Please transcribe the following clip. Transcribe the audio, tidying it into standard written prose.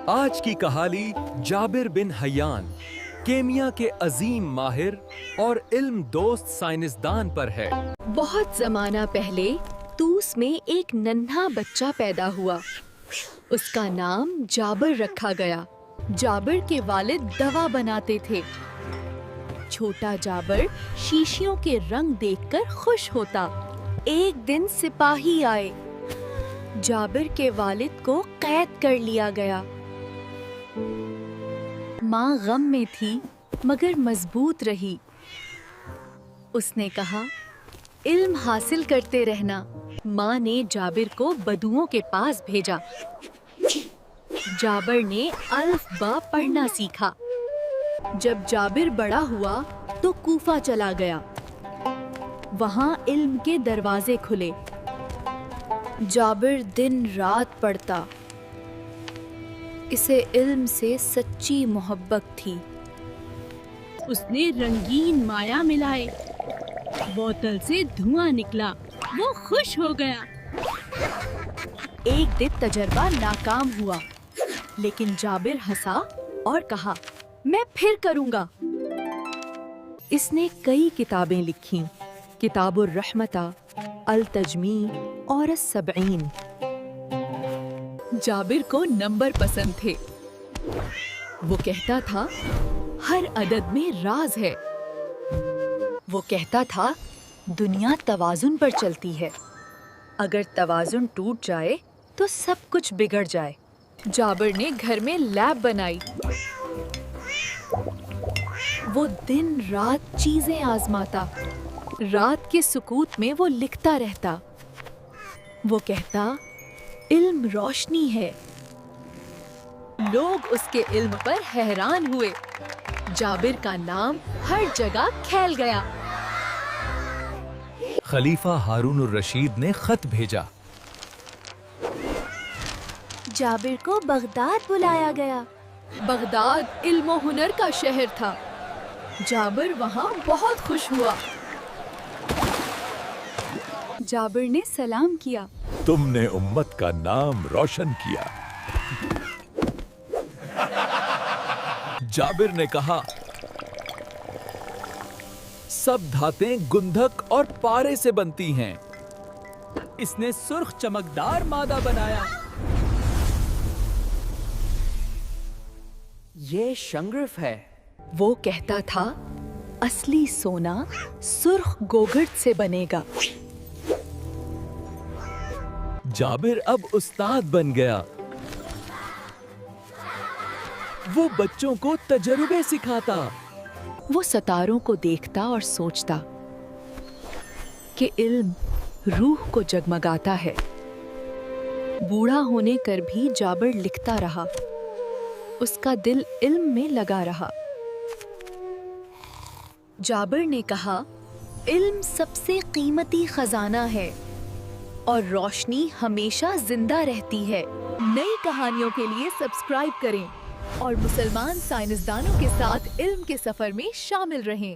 آج کی کہانی جابر بن حیان کیمیا کے عظیم ماہر اور علم دوست سائنسدان پر ہے۔ بہت زمانہ پہلے طوس میں ایک ننھا بچہ پیدا ہوا۔ اس کا نام جابر رکھا گیا۔ جابر کے والد دوا بناتے تھے۔ چھوٹا جابر شیشیوں کے رنگ دیکھ کر خوش ہوتا۔ ایک دن سپاہی آئے۔ جابر کے والد کو قید کر لیا گیا۔ ماں غم میں تھی مگر مضبوط رہی۔ اس نے کہا، علم حاصل کرتے رہنا۔ ماں نے جابر کو بدوؤں کے پاس بھیجا۔ جابر نے الف با پڑھنا سیکھا۔ جب جابر بڑا ہوا تو کوفہ چلا گیا۔ وہاں علم کے دروازے کھلے۔ جابر دن رات پڑھتا۔ اسے علم سے سچی محبت تھی۔ اس نے رنگین مایا ملائے، بوتل سے دھواں نکلا، وہ خوش ہو گیا۔ ایک دن تجربہ ناکام ہوا، لیکن جابر ہنسا اور کہا، میں پھر کروں گا۔ اس نے کئی کتابیں لکھیں، کتاب الرحمتہ، التجمیع اور السبعین۔ جابر کو نمبر پسند تھے۔ وہ کہتا تھا، ہر عدد میں راز ہے۔ وہ کہتا تھا، دنیا توازن پر چلتی ہے، اگر توازن ٹوٹ جائے تو سب کچھ بگڑ جائے۔ جابر نے گھر میں لیب بنائی۔ وہ دن رات چیزیں آزماتا۔ رات کے سکوت میں وہ لکھتا رہتا۔ وہ کہتا، علم روشنی ہے۔ لوگ اس کے علم پر حیران ہوئے۔ جابر کا نام ہر جگہ پھیل گیا۔ خلیفہ ہارون الرشید نے خط بھیجا۔ جابر کو بغداد بلایا گیا۔ بغداد علم و ہنر کا شہر تھا۔ جابر وہاں بہت خوش ہوا۔ جابر نے سلام کیا۔ تم نے امت کا نام روشن کیا۔ جابر نے کہا، سب دھاتیں گندھک اور پارے سے بنتی ہیں۔ اس نے سرخ چمکدار مادہ بنایا۔ یہ شنگرف ہے۔ وہ کہتا تھا، اصلی سونا سرخ گوگرد سے بنے گا۔ جابر اب استاد بن گیا۔ وہ بچوں کو تجربے سکھاتا۔ وہ ستاروں کو دیکھتا اور سوچتا کہ علم روح کو جگمگاتا ہے۔ بوڑھا ہونے کر بھی جابر لکھتا رہا۔ اس کا دل علم میں لگا رہا۔ جابر نے کہا، علم سب سے قیمتی خزانہ ہے اور روشنی ہمیشہ زندہ رہتی ہے۔ نئی کہانیوں کے لیے سبسکرائب کریں اور مسلمان سائنسدانوں کے ساتھ علم کے سفر میں شامل رہیں۔